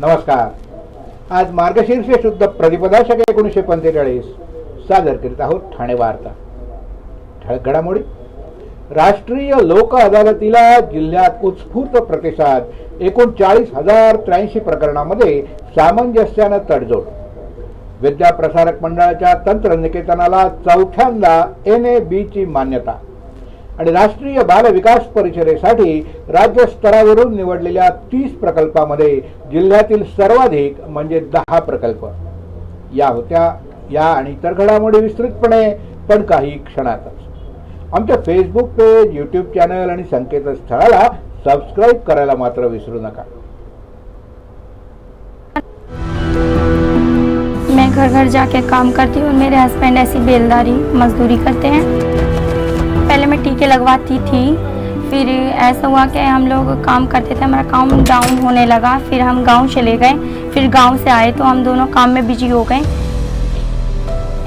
नमस्कार. आज मार्गशीर्ष शुद्ध प्रतिपदा शके 1945 सादर करीत आहोत ठाणे वार्ता. ठळक घडामोडी. राष्ट्रीय लोक अदालतीला जिल्ह्यात उत्स्फूर्त प्रतिसाद. एकूण 40,083 प्रकरणामध्ये सामंजस्यानं तडजोड. विद्या प्रसारक मंडळाच्या तंत्रनिकेतनाला चौथ्यांदा NAB ची मान्यता. आणि राष्ट्रीय बाल विकास परिषदेसाठी राज्य स्तरावरून निवडलेल्या 30 प्रकल्पामध्ये जिल्ह्यातील सर्वाधिक म्हणजे 10 प्रकल्प. या होत्या या आणि इतर घडामोडी विस्तृतपणे पण काही क्षणातच. आमच्या फेसबुक पेज, यूट्यूब चॅनल आणि संकेतस्थळाला सबस्क्राईब करायला मात्र विसरू नका. मैं घर घर जाके काम करती हूँ. मेरे हस्बैंड ऐसी बेलदारी मजदूरी करते हैं. पहले मैं टीके लगवाती थी, फिर ऐसा हुआ कि हम लोग काम करते थे, हमारा काम डाउन होने लगा. फिर हम गांव चले गए. फिर गांव से आए तो हम दोनों काम में बिजी हो गए.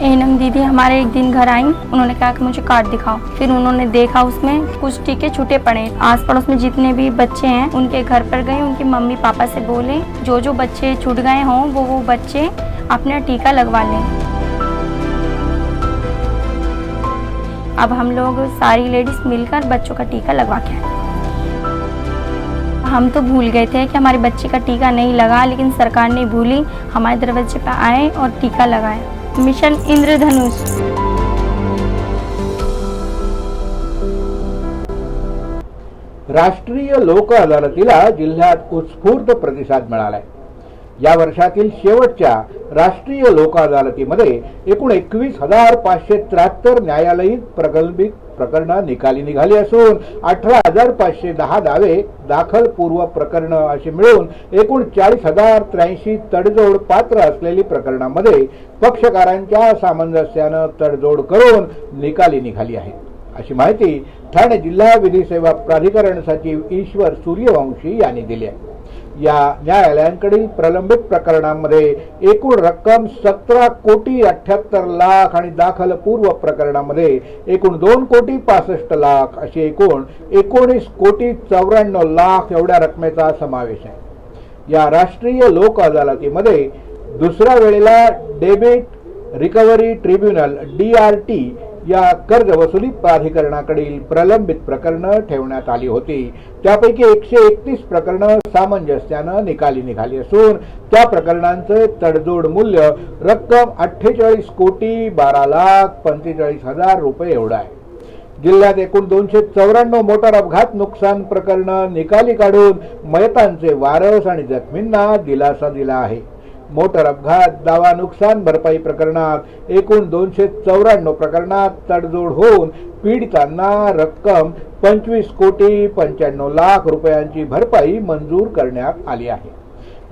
एनम दीदी हमारे एक दिन घर आई. उन्होंने कहा कि मुझे कार्ड दिखाओ. फिर उन्होंने देखा, उसमें कुछ टीके छूटे पड़े. आस पड़ोस में जितने भी बच्चे हैं उनके घर पर गए. उनकी मम्मी पापा से बोले जो जो बच्चे छूट गए हों वो बच्चे अपना टीका लगवा लें. अब हम लोग सारी लेडीज मिलकर बच्चों का टीका लगवा के आए. हम तो भूल गए थे कि हमारे बच्चे का टीका नहीं लगा, लेकिन सरकार ने भूली, हमारे दरवाजे पर आए और टीका लगाया. मिशन इंद्रधनुष. राष्ट्रीय लोक अदालतीला जिल्ह्यात उत्स्फूर्त प्रतिसाद मिळालाय. या वर्षातील शेवटच्या राष्ट्रीय लोक अदालतीमध्ये एकूण 21,573 न्यायालयीन प्रलंबित प्रकरणं निकाली निघाली असून 18,510 दावे, दाखल पूर्व प्रकरणं अशी मिळून एकूण 40,083 तडजोड पात्र असलेली प्रकरणांमध्ये पक्षकारांच्या सामंजस्यानं तडजोड करून निकाली निघाली आहे, अशी माहिती ठाणे जिल्हा विधी सेवा प्राधिकरण सचिव ईश्वर सूर्यवंशी यांनी दिली आहे. या न्यायालयांकडील प्रलंबित प्रकरणांमध्ये एकूण रक्कम 17,78,00,000 आणि दाखल पूर्व प्रकरणामध्ये एकूण 2,65,00,000 अशी एकूण 19,94,00,000 एवढ्या रकमेचा समावेश आहे. या राष्ट्रीय लोक अदालतीमध्ये दुसऱ्या वेळेला डेबिट रिकव्हरी ट्रिब्युनल DRT या कर्ज वसुली प्राधिकरणाकडील प्रलंबित प्रकरणं ठेवण्यात आली होती. त्यापैकी 131 प्रकरणं सामंजस्यानं निकाली निघाली असून त्या प्रकरणांचे तडजोड मूल्य रक्कम 48,12,45,000 रुपये एवढं आहे. जिल्ह्यात एकूण 294 मोटार अपघात नुकसान प्रकरणं निकाली काढून मयतांचे वारस आणि जखमींना दिलासा दिला आहे. मोटर अपघात दावा नुकसान भरपाई प्रकरणात एकूण 294 प्रकरणात तडजोड होऊन पीडितांना रक्कम 25,95,00,000 रुपयांची भरपाई मंजूर करण्यात आली आहे.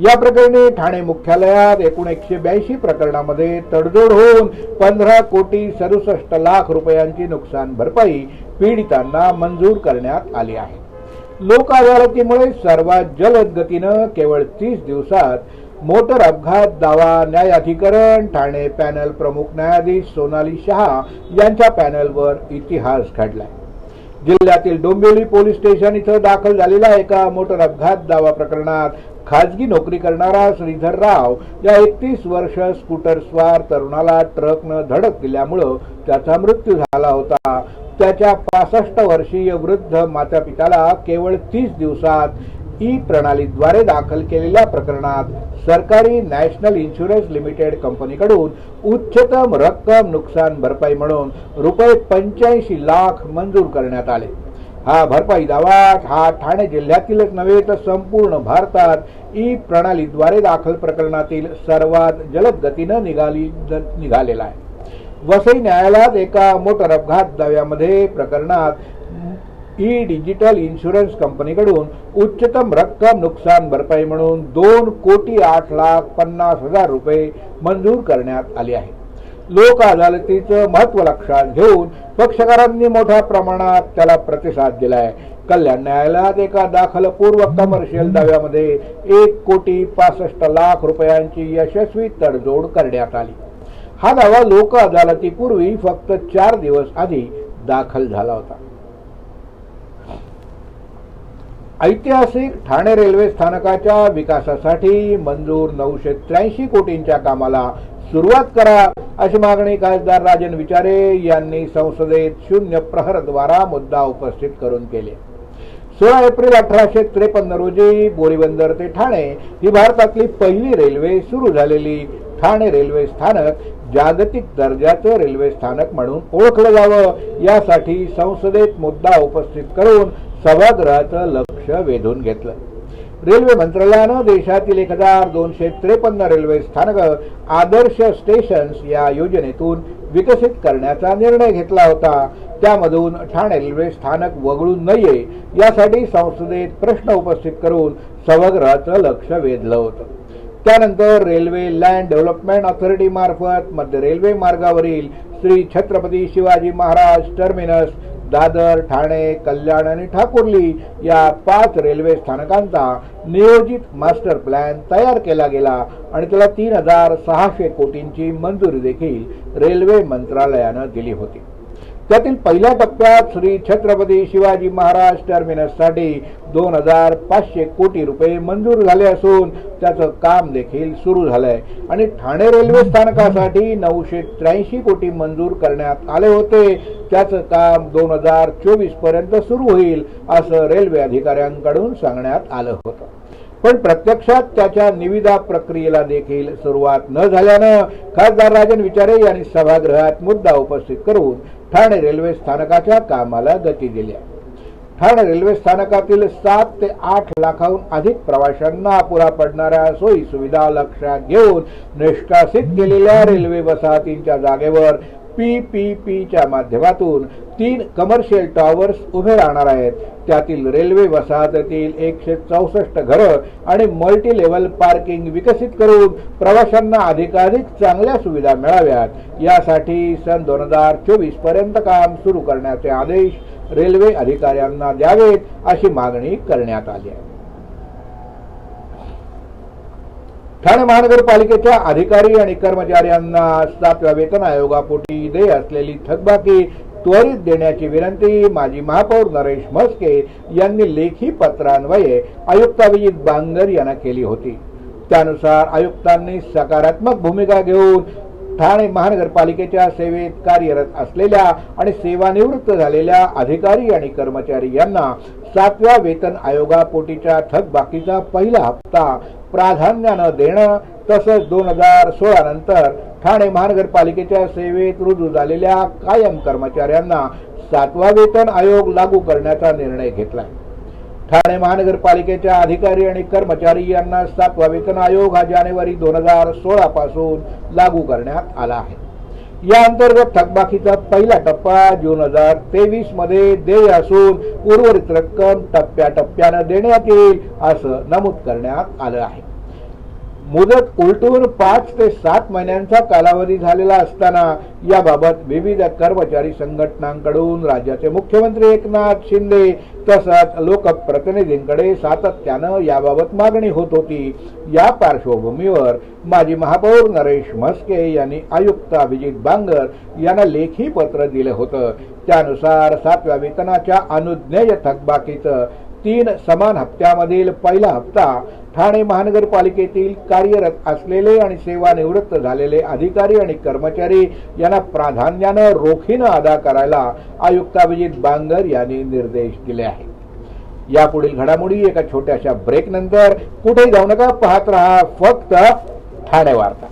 या प्रकरणी ठाणे मुख्यालयात एकूण 182 प्रकरणामध्ये तडजोड होऊन 15,67,00,000 रुपयांची नुकसान भरपाई पीडितांना मंजूर करण्यात आली आहे. लोक अदालतीमुळे सर्वात जलद गतीनं केवळ 30 दिवसात मोटर अपघात दावा न्यायाधिकरण ठाणे पॅनल प्रमुख न्यायाधीश सोनाली शहा यांच्या पॅनलवर इतिहास घडलाय. जिल्ह्यातील डोंबिवली पोलीस स्टेशन इथं दाखल झालेल्या एका मोटर अपघात दावा प्रकरणात खाजगी नोकरी करणारा श्रीधर राव या 31 वर्ष स्कूटर स्वार तरुणाला ट्रकनं धडक दिल्यामुळं त्याचा मृत्यू झाला होता. त्याच्या 65 वर्षीय वृद्ध मातापिताला केवळ 30 दिवसात प्रणालीद्वारे दाखल केलेल्या प्रकरणात सरकारी नॅशनल इन्शुरन्स लिमिटेड कंपनीकडून उच्चतम रक्कम नुकसान भरपाई म्हणून रुपये 85,00,000 मंजूर करण्यात आले. हा भरपाई दावा हा ठाणे जिल्ह्यातीलच नव्हे तर संपूर्ण भारतात प्रणालीद्वारे दाखल प्रकरणातील सर्वात जलद गतीनं निघालेला आहे. वसई न्यायालयात एका मोटर अपघात दाव्यामध्ये प्रकरणात डिजिटल इन्शुरन्स कंपनीकडून उच्चतम रक्कम नुकसान भरपाई म्हणून 2,08,50,000 रुपये मंजूर करण्यात आले आहे. लोक अदालतीचं महत्त्व लक्षात घेऊन पक्षकारांनी मोठ्या प्रमाणात त्याला प्रतिसाद दिलाय. कल्याण न्यायालयात एका दाखलपूर्व कमर्शियल दाव्यामध्ये 1,65,00,000 रुपयांची यशस्वी तडजोड करण्यात आली. हा दावा लोक अदालतीपूर्वी फक्त 4 दिवस आधी दाखल झाला होता. ऐतिहासिक ठाणे रेल्वे स्थानकाच्या विकासासाठी मंजूर 983 कोटींच्या कामाला सुरुवात करा अशी मागणी खासदार राजन विचारे यांनी संसदेत शून्य प्रहरद्वारा मुद्दा उपस्थित करून केली. 16 एप्रिल 1853 रोजी बोरीबंदर ते ठाणे ही भारतातली पहिली रेल्वे सुरू झालेली ठाणे रेल्वे स्थानक जागतिक दर्जाचं रेल्वे स्थानक म्हणून ओळखलं जावं यासाठी संसदेत मुद्दा उपस्थित करून सभागृहाचं लक्ष वेधून घेतलं. रेल्वे मंत्रालयानं देशातील 1253 रेल्वे स्थानक आदर्श स्टेशन्स या योजनेतून विकसित करण्याचा निर्णय घेतला होता. त्यामधून ठाणे रेल्वे स्थानक वगळू नये यासाठी संसदेत प्रश्न उपस्थित करून सभागृहाचं लक्ष वेधलं होतं. त्यानंतर रेल्वे लँड डेव्हलपमेंट ऑथॉरिटी मार्फत मध्य रेल्वे मार्गावरील श्री छत्रपती शिवाजी महाराज टर्मिनस, दादर, ठाणे, कल्याण आणि ठाकुर्ली या 5 रेल्वे स्थानकांचा नियोजित मास्टर प्लॅन तयार केला गेला आणि त्याला 3600 कोटींची मंजुरी देखील रेल्वे मंत्रालयानं दिली होती. त्यातील पहिल्या टप्प्यात श्री छत्रपती शिवाजी महाराज टर्मिनससाठी 2500 कोटी रुपये मंजूर झाले असून त्याचं काम देखील सुरू झालंय आणि ठाणे रेल्वे स्थानकासाठी 983 कोटी मंजूर करण्यात आले होते. त्याचं काम 2024 पर्यंत सुरू होईल असं रेल्वे अधिकाऱ्यांकडून सांगण्यात आलं होतं. पण प्रत्यक्षात त्याच्या निविदा प्रक्रियेला देखील सुरुवात न झाल्यानं खासदार राजन विचारे यांनी सभागृहात मुद्दा उपस्थित करून ठाणे रेल्वे स्थानकाच्या कामाला गती दिली. ठाणे रेल्वे स्थानकातील 7 ते 8 लाखाहून अधिक प्रवाशांना अपुरा पडणाऱ्या सोयी सुविधा लक्षात घेऊन निष्कासित केलेल्या रेल्वे वसाहतींच्या जागेवर PPPच्या माध्यमातून 3 कमर्शियल टॉवर्स उभे राहणार आहेत. त्यातील रेल्वे वसाहतीतील 164 घरं आणि मल्टी लेव्हल पार्किंग विकसित करून प्रवाशांना अधिकाधिक चांगल्या सुविधा मिळाव्यात यासाठी सन 2024 पर्यंत काम सुरू करण्याचे आदेश रेल्वे अधिकाऱ्यांना द्यावेत अशी मागणी करण्यात आली आहे. ठाणे महानगरपालिकेच्या अधिकारी आणि कर्मचाऱ्यांना 7व्या वेतन आयोगापोटी देय असलेली थकबाकी त्वरित देण्याची विनंती माजी महापौर नरेश म्हस्के यांनी लेखी पत्रान्वये आयुक्त अभिजित बांगर यांना केली होती. त्यानुसार आयुक्तांनी सकारात्मक भूमिका घेऊन ठाणे महानगरपालिकेच्या सेवेत कार्यरत असलेल्या आणि सेवानिवृत्त झालेल्या अधिकारी आणि कर्मचारी यांना 7व्या वेतन आयोगापोटीच्या थकबाकीचा पहिला हप्ता प्राधान्यानं देणं तसंच 2016 नंतर ठाणे महानगरपालिकेच्या सेवेत रुजू झालेल्या कायम कर्मचाऱ्यांना 7वा वेतन आयोग लागू करण्याचा निर्णय घेतला. ठाणे महानगरपालिकेच्या अधिकारी आणि कर्मचारी यांना 7वा वेतन आयोग हा जानेवारी 2016 पासून लागू करण्यात आला आहे. या अंतर्गत थकबाकीचा पहिला टप्पा जून 2023 मध्ये देय असून उर्वरित रक्कम टप्प्याटप्प्यानं देण्यात येईल असं नमूद करण्यात आलं आहे. मुदत उलटून 5 ते 7 महिन्यांचा कालावधी झालेला असताना याबाबत विविध कर्मचारी संघटनांकडून राज्याचे मुख्यमंत्री एकनाथ शिंदे तसंच लोकप्रतिनिधींकडे सातत्यानं याबाबत मागणी होत होती. या पार्श्वभूमीवर माजी महापौर नरेश म्हस्के यांनी आयुक्त अभिजित बांगर यांना लेखी पत्र दिलं होतं. त्यानुसार 7व्या वेतनाच्या अनुज्ञेय थकबाकीचं 3 समान हप्त्यामधील पहिला हप्ता ठाणे महानगरपालिकेतील कार्यरत असलेले आणि सेवानिवृत्त झालेले अधिकारी आणि कर्मचारी यांना प्राधान्यानं रोखीनं अदा करायला आयुक्त अभिजित बांगर यांनी निर्देश दिले आहेत. यापुढील घडामोडी एका छोट्याशा ब्रेक नंतर कुठेही जाऊ नका, पाहत रहा फक्त ठाणे वार्ता.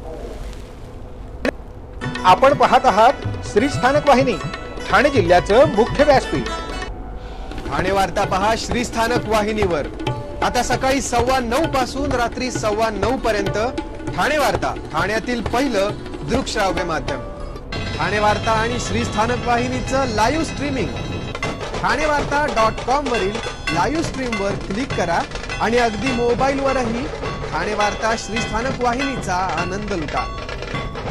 आपण पाहत आहात श्री स्थानक वाहिनी, ठाणे जिल्ह्याचं मुख्य व्यासपीठ. ठाणे वार्ता पहा श्री स्थानक वाहिनीवर. आता सकाळी 9:15 पासून रात्री 9:15 पर्यंत ठाणे वार्ता, ठाण्यातील पहिलं दृकश्राव्य माध्यम. ठाणे वार्ता आणि श्री स्थानक वाहिनीचं लाईव्ह स्ट्रीमिंग ठाणेवार्ता.com वरील लाईव्ह स्ट्रीम वर क्लिक करा आणि अगदी मोबाईलवरही ठाणे वार्ता श्री स्थानक वाहिनीचा आनंद लुटा.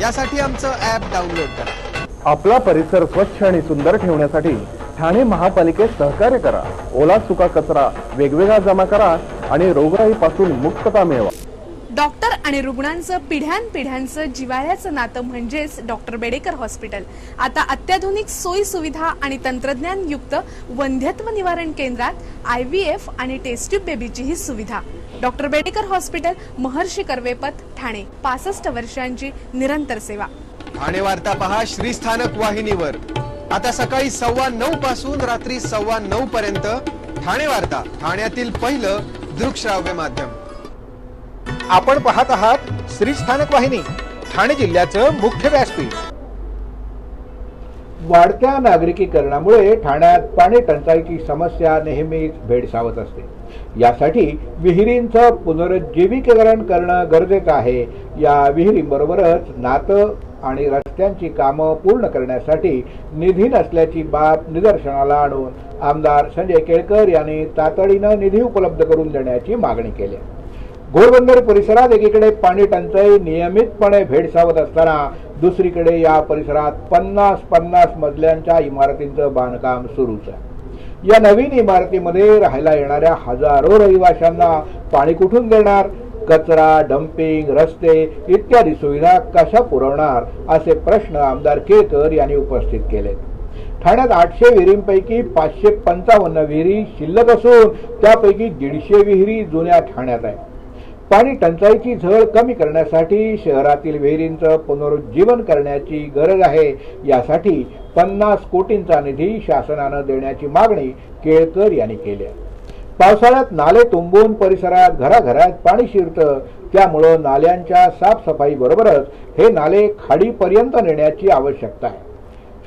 यासाठी आमचं ॲप डाउनलोड करा. आपला परिसर स्वच्छ आणि सुंदर ठेवण्यासाठी ठाणे महापालिकेत सहकार्य करा. ओला सुका कचरा वेगवेगळा जमा करा आणि रोगराईपासून मुक्तता मिळवा. डॉक्टर आणि रुग्णांचं पिढ्यानपिढ्यांचं जिव्हाळ्याचं नातं म्हणजेच डॉक्टर बेडेकर हॉस्पिटल आता अत्याधुनिक सोयी सुविधा आणि तंत्रज्ञान युक्त वंध्यत्व निवारण केंद्रात IVF आणि टेस्ट ट्यूब बेबीची ही सुविधा। डॉक्टर बेडेकर हॉस्पिटल, महर्षी कर्वेपथ, ठाणे। 65 वर्षांची निरंतर सेवा। ठाणे वार्ता पहा श्रीस्थानक वाहिनीवर आता सकाळी 9:15 पासून रात्री 9:15 पर्यंत। ठाणे वार्ता, ठाण्यातील पहिलं दृकश्राव्य माध्यम। आपण पाहत आहात श्रीस्थानक वाहिनी, ठाणे जिल्ह्याचं मुख्य व्यासपीठ। वाढत्या नागरिकीकरणामुळे ठाण्यात पाणी टंचाईची समस्या नेहमीच भेडसावत असते। यासाठी विहिरींचं पुनरुज्जीवीकरण करणं गरजेचं आहे। या विहिरींबरोबरच नातं आणि रस्त्यांची कामं पूर्ण करण्यासाठी निधी नसल्याची बाब निदर्शनाला आणून आमदार संजय केळकर यांनी तातडीनं निधी उपलब्ध करून देण्याची मागणी केली। घोडबंदर परिसरात एकीकडे पाणी टंचाई नियमितपणे भेडसावत असताना दुसरीकडे या परिसरात 50 मजल्यांच्या इमारतींचं बांधकाम सुरूच आहे। या नवीन इमारतीमध्ये राहायला येणाऱ्या हजारो रहिवाशांना पाणी कुठून देणार, कचरा, डम्पिंग, रस्ते इत्यादी सुविधा कशा पुरवणार असे प्रश्न आमदार केळकर यांनी उपस्थित केले। ठाण्यात 800 विहिरींपैकी 555 विहिरी शिल्लक असून त्यापैकी 150 विहिरी जुन्या ठाण्यात आहे। पाणी टंचाईची झळ कमी करण्यासाठी शहरातील विहिरींचं पुनरुज्जीवन करण्याची गरज आहे। यासाठी 50 कोटींचा निधी शासनानं देण्याची मागणी केळकर यांनी केली आहे। पावसाळ्यात नाले तुंबून परिसरात घराघरात पाणी शिरतं, त्यामुळं नाल्यांच्या साफसफाईबरोबरच हे नाले खाडीपर्यंत नेण्याची आवश्यकता आहे।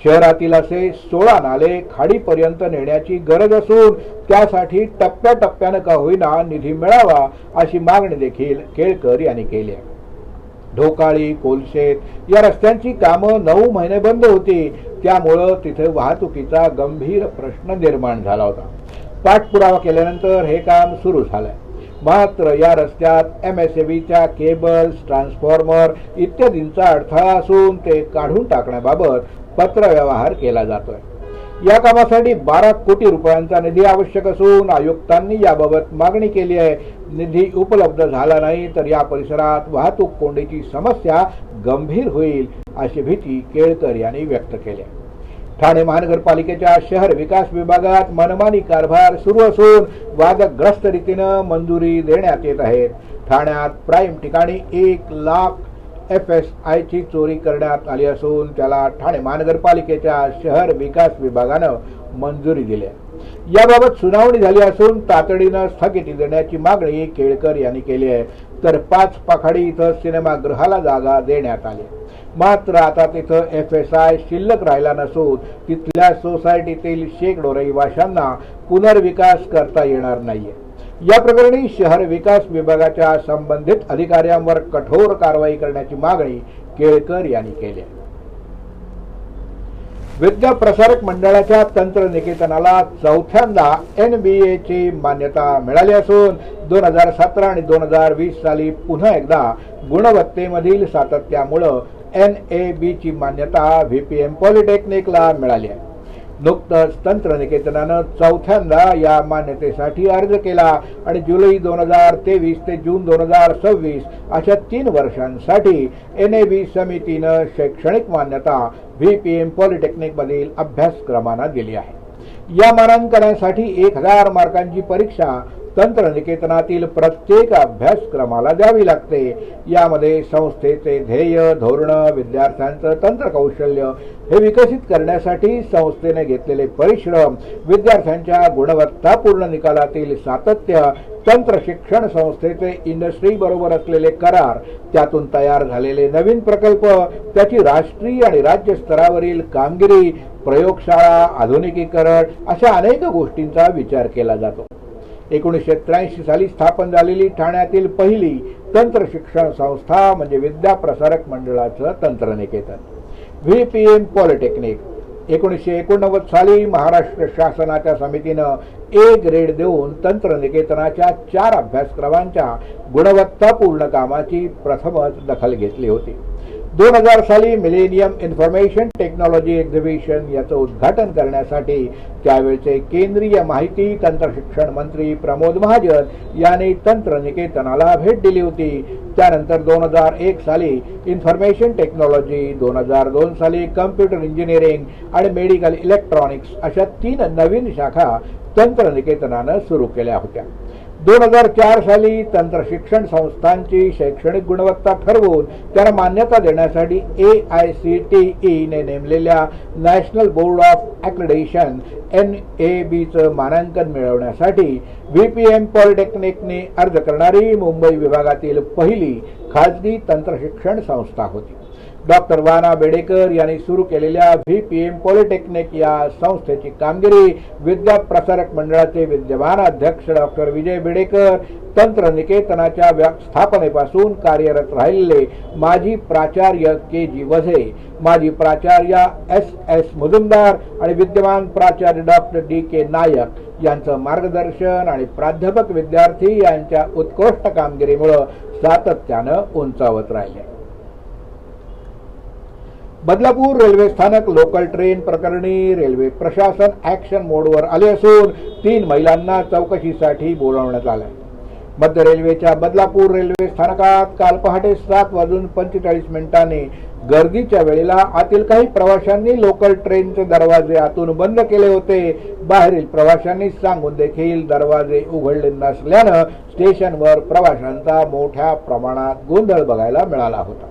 शहरातील असे 16 नाले खाडीपर्यंत नेण्याची गरज असून त्यासाठी टप्प्याटप्प्यानं का होईना निधी मिळावा अशी मागणी देखील केळकर यांनी केली आहे। ढोकाळी, कोलशेत या रस्त्यांची कामं 9 महिने बंद होती, त्यामुळं तिथे वाहतुकीचा गंभीर प्रश्न निर्माण झाला होता। पाठपुरावा केल्यानंतर हे काम सुरू झालंय। मात्र या रस्त्यात MSABच्या केबल्स, ट्रान्सफॉर्मर इत्यादींचा अडथळा असून ते काढून टाकण्याबाबत पत्रव्यवहार केला जातोय। या कामासाठी 12 कोटी रुपयांचा निधी आवश्यक असून आयुक्तांनी याबाबत मागणी केली आहे। निधी उपलब्ध झाला नाही तर या परिसरात वाहतूक कोंडीची समस्या गंभीर होईल अशी भीती केळकर यांनी व्यक्त केली। ठाणे महानगरपालिकेच्या शहर विकास विभागात मनमानी कारभार सुरू असून वादग्रस्त रीतीनं मंजुरी देण्यात येत आहे। ठाण्यात प्राईम ठिकाणी 1 लाख FSI ची चोरी करण्यात आली असून त्याला ठाणे महानगरपालिकेच्या शहर विकास विभागानं मंजुरी दिली आहे। याबाबत सुनावणी झाली असून तातडीनं स्थगिती देण्याची मागणी केळकर यांनी केली आहे। तर 5 पाखाडी इथं सिनेमागृहाला जागा देण्यात आली, मात्र आता तिथं FSI शिल्लक राहिला नसून तिथल्या सोसायटीतील शेकडो रहिवाशांना पुनर्विकास करता येणार नाहीये। या प्रकरणी शहर विकास विभागाच्या संबंधित अधिकाऱ्यांवर कठोर कारवाई करण्याची मागणी केळकर यांनी केली आहे। विद्या प्रसारक मंडळाच्या तंत्रनिकेतनाला 4थ्यांदा NBA ची मान्यता मिळाली असून 2017 आणि 2020 साली पुन्हा एकदा गुणवत्तेमधील सातत्यामुळे NAB ची मान्यता VPM पॉलिटेक्निकला मिळाली आहे। नुकतंच तंत्रनिकेतनानं 4थ्यांदा या मान्यतेसाठी अर्ज केला आणि जुलै 2023 ते जून 2026 अशा 3 वर्षांसाठी NAB समितीनं शैक्षणिक मान्यता VPM पॉलिटेक्निकमधील अभ्यासक्रमांना दिली आहे। या मानांकनासाठी 1000 मार्कांची परीक्षा तंत्रनिकेतनातील प्रत्येक अभ्यासक्रमाला द्यावी लागते। यामध्ये संस्थेचे ध्येय, धोरण, विद्यार्थ्यांचं तंत्रकौशल्य हे विकसित करण्यासाठी संस्थेने घेतलेले परिश्रम, विद्यार्थ्यांच्या गुणवत्तापूर्ण निकालातील सातत्य, तंत्र शिक्षण संस्थेचे इंडस्ट्री बरोबर असलेले करार, त्यातून तयार झालेले नवीन प्रकल्प, त्याची राष्ट्रीय आणि राज्य स्तरावरील कामगिरी, प्रयोगशाळा, आधुनिकीकरण अशा अनेक गोष्टींचा विचार केला जातो। 1983 साली स्थापन झालेली ठाण्यातील पहिली तंत्र शिक्षण संस्था म्हणजे विद्या प्रसारक मंडळाचं तंत्रनिकेतन VPM पॉलिटेक्निक। 1989 साली महाराष्ट्र शासनाच्या समितीनं A ग्रेड देऊन तंत्रनिकेतनाच्या 4 अभ्यासक्रमांच्या गुणवत्तापूर्ण कामाची प्रथमच दखल घेतली होती। 2000 साली मिलेनियम इन्फॉर्मेशन टेक्नॉलॉजी एक्झिबिशन याचं उद्घाटन करण्यासाठी त्यावेळचे केंद्रीय माहिती तंत्रशिक्षण मंत्री प्रमोद महाजन यांनी तंत्रनिकेतनाला भेट दिली होती। त्यानंतर 2001 साली इन्फॉर्मेशन टेक्नॉलॉजी, 2002 साली कम्प्युटर इंजिनिअरिंग आणि मेडिकल इलेक्ट्रॉनिक्स अशा 3 नवीन शाखा तंत्रनिकेतनानं सुरू केल्या होत्या. 2004 साली तंत्र शिक्षण संस्थांची शैक्षणिक गुणवत्ता ठरवून त्यांना मान्यता देण्यासाठी AICTE ने नेमलेल्या नॅशनल बोर्ड ऑफ ॲक्रेडिटेशन NABचं मानांकन मिळवण्यासाठी VPM पॉलिटेक्निकने अर्ज करणारी मुंबई विभागातील पहिली खाजगी तंत्र शिक्षण संस्था होती. डॉक्टर वाना बेडेकर यांनी सुरू केलेल्या VPM पॉलिटेक्निक या संस्थेची कामगिरी विद्या प्रसारक मंडळाचे विद्यमान अध्यक्ष डॉक्टर विजय बेडेकर, तंत्रनिकेतनाच्या स्थापनेपासून कार्यरत राहिलेले माजी प्राचार्य KG वझे, माजी प्राचार्य SS मुजुमदार आणि विद्यमान प्राचार्य डॉक्टर DK नायक यांचं मार्गदर्शन आणि प्राध्यापक विद्यार्थी यांच्या उत्कृष्ट कामगिरीमुळे सातत्यानं उंचावत राहिले. बदलापूर रेल्वे स्थानक लोकल ट्रेन प्रकरणी रेल्वे प्रशासन ॲक्शन मोडवर आले असून 3 महिलांना चौकशीसाठी बोलावण्यात आले. मध्य रेल्वेच्या बदलापूर रेल्वे स्थानकात काल पहाटे 7:45 गर्दीच्या वेळेला आतील काही प्रवाशांनी लोकल ट्रेनचे दरवाजे आतून बंद केले होते. बाहेरील प्रवाशांनी सांगून देखील दरवाजे उघडले नसल्यानं स्टेशनवर प्रवाशांचा मोठ्या प्रमाणात गोंधळ बघायला मिळाला होता.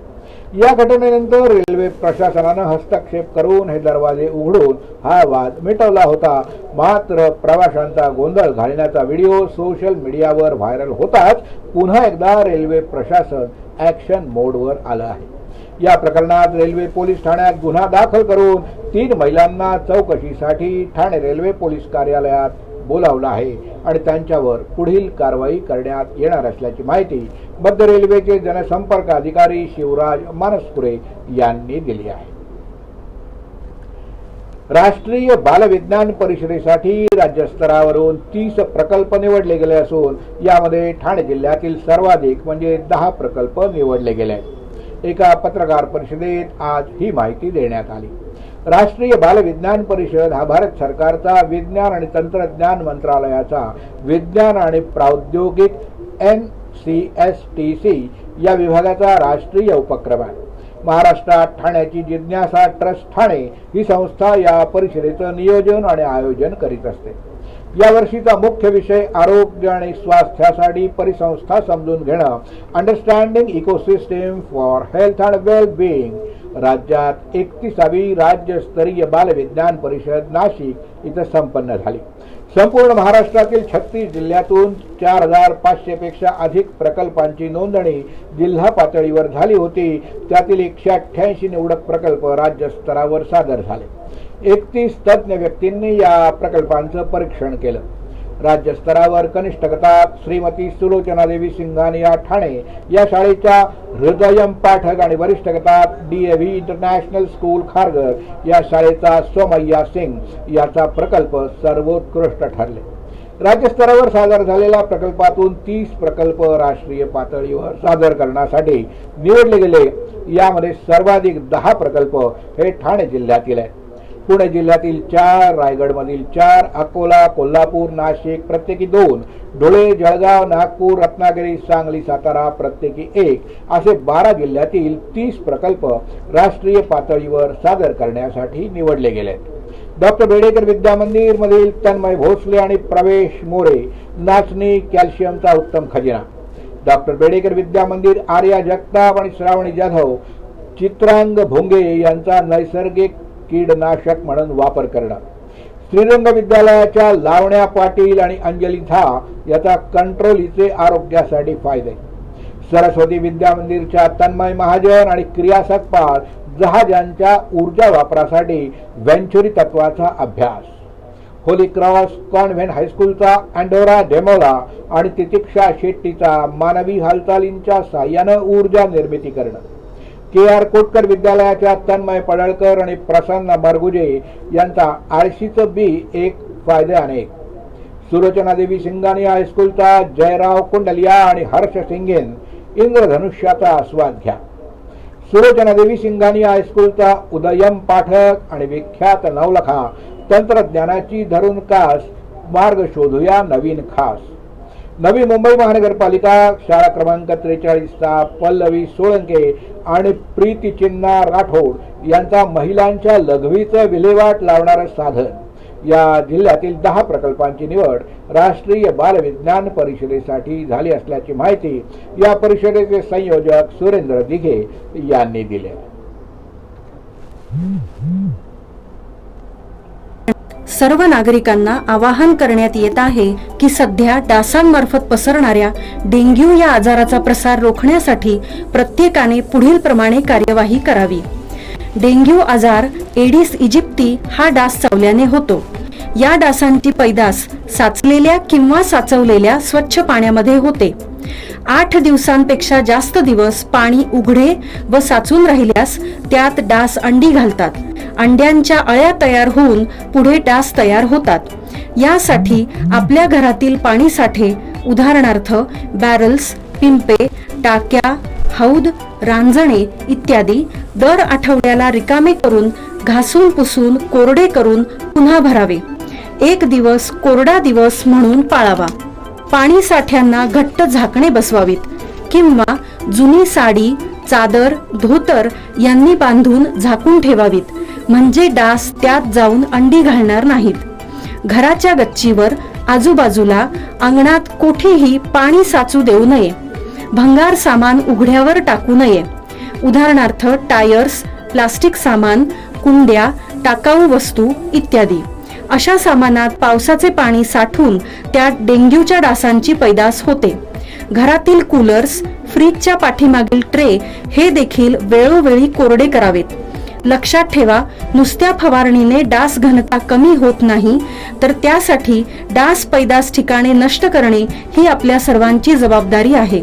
या घटनेनंतर रेल्वे प्रशासनानं हस्तक्षेप करून हे दरवाजे उघडून हा वाद मिटवला होता. मात्र प्रवाशांचा गोंधळ घालण्याचा व्हिडिओ सोशल मीडियावर व्हायरल होताच पुन्हा एकदा रेल्वे प्रशासन ॲक्शन मोडवर आलं आहे. या प्रकरणात रेल्वे पोलीस ठाण्यात गुन्हा दाखल करून 3 महिलांना चौकशीसाठी ठाणे रेल्वे पोलीस कार्यालयात बोलावलं आहे आणि त्यांच्यावर पुढील कारवाई करण्यात येणार असल्याची माहिती मध्य रेल्वेचे जनसंपर्क अधिकारी शिवराज मानसपुरे यांनी दिली आहे. राष्ट्रीय बालविज्ञान परिषदेसाठी राज्यस्तरावरून 30 प्रकल्प निवडले गेले असून यामध्ये ठाणे जिल्ह्यातील सर्वाधिक म्हणजे 10 प्रकल्प निवडले गेले आहेत. एका पत्रकार परिषदेत आज ही माहिती देण्यात आली. राष्ट्रीय बालविज्ञान परिषद हा भारत सरकारचा विज्ञान आणि तंत्रज्ञान मंत्रालयाचा विज्ञान आणि प्रौद्योगिक NCSTC या विभागाचा राष्ट्रीय उपक्रम आहे. महाराष्ट्रात ठाण्याची जिज्ञासा ट्रस्ट ठाणे ही संस्था या परिषदेचं नियोजन आणि आयोजन करीत असते. या वर्षीचा मुख्य विषय आरोग्य आणि स्वास्थ्यासाठी परिसंस्था समजून घेणं, understanding ecosystem for health and well being. राज्यात 31वी राज्यस्तरीय बालविज्ञान परिषद नाशिक इथं संपन्न झाली. संपूर्ण महाराष्ट्रातील 36 जिल्ह्यातून 4500 पेक्षा अधिक प्रकल्पांची नोंदणी जिल्हा पातळीवर झाली होती. त्यातील 188 निवडक प्रकल्प राज्यस्तरावर सादर झाले. 31 तज्ज्ञ व्यक्तींनी या प्रकल्पांचं परीक्षण केलं. राज्यस्तरावर कनिष्ठ गटात श्रीमती सुलोचनादेवी सिंघानिया ठाणे या शाळेच्या हृदयम पाठक आणि वरिष्ठ गटात DAV इंटरनॅशनल स्कूल खारघर या शाळेचा सोमय्या सिंग याचा प्रकल्प सर्वोत्कृष्ट ठरले. राज्यस्तरावर सादर झालेल्या प्रकल्पातून 30 प्रकल्प राष्ट्रीय पातळीवर सादर करण्यासाठी निवडले गेले. यामध्ये सर्वाधिक 10 प्रकल्प हे ठाणे जिल्ह्यातील आहेत. पुणे जिल्ह्यातील 4, रायगडमधील 4, अकोला, कोल्हापूर, नाशिक प्रत्येकी 2, धुळे, जळगाव, नागपूर, रत्नागिरी, सांगली, सातारा प्रत्येकी 1 असे 12 जिल्ह्यातील 30 प्रकल्प राष्ट्रीय पातळीवर सादर करण्यासाठी निवडले गेले. डॉक्टर बेडेकर विद्या मंदिर मधील तन्मय भोसले आणि प्रवेश मोरे नाचणी कॅल्शियमचा उत्तम खजिना. डॉक्टर बेडेकर विद्या मंदिर आर्या जगताप आणि श्रावणी जाधव चित्रांग भोंगे यांचा नैसर्गिक कीडनाशक म्हणून वापर करणं. श्रीरंग विद्यालयाच्या लावण्या पाटील आणि अंजली झा याचा कंट्रोलीचे आरोग्यासाठी फायदे. सरस्वती विद्या मंदिरच्या तन्मय महाजन आणि क्रिया सकपाळ जहाजांच्या ऊर्जा वापरासाठी व्हेंचुरी तत्वाचा अभ्यास. होली क्रॉस कॉन्व्हेंट हायस्कूलचा अँडोरा डेमोला आणि तितिक्षा शेट्टीचा मानवी हालचालींच्या साह्यानं ऊर्जा निर्मिती करणं. KR कोटकर विद्यालयाच्या तन्मय पडळकर आणि प्रसन्न बरगुजे यांचा आळशीचं बी एक फायदे अनेक. सुलोचनादेवी सिंघानिया हायस्कूलचा जयराव कुंडलिया आणि हर्ष सिंगेन इंद्रधनुष्याचा आस्वाद घ्या. सुलोचनादेवी सिंघानिया हायस्कूलचा उदयम पाठक आणि विख्यात नवलखा तंत्रज्ञानाची धरून कास मार्ग शोधूया नवीन खास. नवी मुंबई महानगरपालिका शाळा क्रमांक 43 पल्लवी सोळंके आणि प्रीती चिन्ना राठोड यांचा महिलांच्या लघवीचं विल्हेवाट लावणारं साधन या जिल्ह्यातील 10 प्रकल्पांची निवड राष्ट्रीय बाल विज्ञान परिषदेसाठी झाली असल्याची माहिती या परिषदेचे संयोजक सुरेंद्र दिघे यांनी दिली. सर्व नागरिकांना आवाहन करण्यात येत आहे की सध्या डासांमार्फत पसरणाऱ्या डेंग्यू या आजाराचा प्रसार रोखण्यासाठी प्रत्येकाने पुढील प्रमाणे कार्यवाही करावी. डेंग्यू आजार एडिस इजिप्ती हा डास चावल्याने होतो. या डासांची पैदास साचलेल्या किंवा साचवलेल्या स्वच्छ पाण्यामध्ये होते. 8 दिवसांपेक्षा जास्त दिवस पाणी उघडे व साचून राहिल्यास त्यात डास अंडी घालतात. अंड्यांच्या अळ्या तयार होऊन पुढे डास तयार होतात. यासाठी आपल्या घरातील पाणी साठे उदाहरणार्थ बॅरल्स, पिंपे, टाक्या, हौद, रांजणे इत्यादी दर आठवड्याला रिकामे करून घासून पुसून कोरडे करून पुन्हा भरावे. 1 दिवस कोरडा दिवस म्हणून पाळावा. पाणी साठ्यांना घट्ट झाकणे बसवावीत किंवा जुनी साडी, चादर, धोतर यांनी बांधून झाकून ठेवावीत, म्हणजे डास त्यात जाऊन अंडी घालणार नाहीत. घराच्या गच्चीवर, आजूबाजूला, अंगणात कोठेही पाणी साचू देऊ नये. भंगार सामान उघड्यावर टाकू नये. उदाहरणार्थ टायर्स, प्लास्टिक सामान, कुंड्या, टाकाऊ वस्तू इत्यादी. अशा सामानात पावसाचे पाणी साठून त्यात डेंग्यूच्या डासांची पैदास होते. घरातील कूलर्स, फ्रीजच्या पाठीमागील ट्रे हे देखील वेळोवेळी कोरडे करावेत. लक्षात ठेवा, नुसत्या फवारणीने डास घनता कमी होत नाही, तर त्यासाठी डास पैदास ठिकाणे नष्ट करणे ही आपल्या सर्वांची जबाबदारी आहे.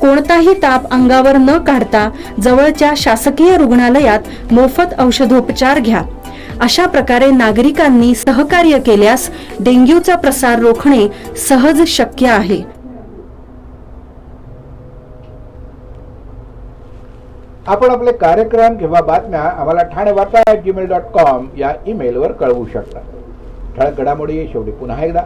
कोणताही ताप अंगावर न काढता जवळच्या शासकीय रुग्णालयात मोफत औषधोपचार घ्या. अशा प्रकारे नागरिकांनी सहकार्य केल्यास डेंग्यूचा प्रसार रोखणे सहज शक्य आहे. आपण आपले कार्यक्रम किंवा बातम्या आम्हाला ठाणेवार्ता@gmail.com या ईमेलवर कळवू शकता. ठळक घडामोडी शेवटी पुन्हा एकदा.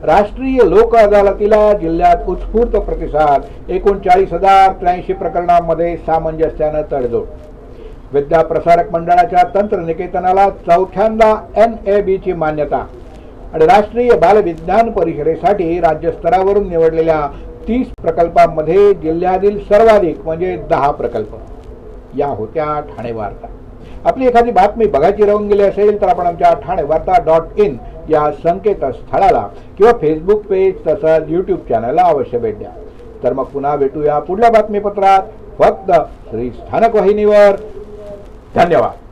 राष्ट्रीय लोक अदालतीला जिल्ह्यात उत्स्फूर्त प्रतिसाद. 39,083 प्रकरणांमध्ये सामंजस्यानं तडजोड. विद्या प्रसारक मंडळाच्या तंत्रनिकेतनाला 4थ्यांदा NABची मान्यता. आणि राष्ट्रीय बाल विज्ञान परिषदेसाठी राज्यस्तरावरून निवडलेल्या 30 प्रकल्पांमध्ये जिल्ह्यातील सर्वाधिक म्हणजे 10 प्रकल्प. या होत्या ठाणे वार्ता. आपली एखादी बातमी बघायची राहून गेली असेल तर आपण आमच्या ठाणेवार्ता.in या संकेतस्थळाला किंवा फेसबुक पेज तसंच YouTube चॅनलला अवश्य भेट द्या. तर मग पुन्हा भेटूया पुढल्या बातमीपत्रात फक्त श्री स्थानक वाहिनीवर. धन्यवाद.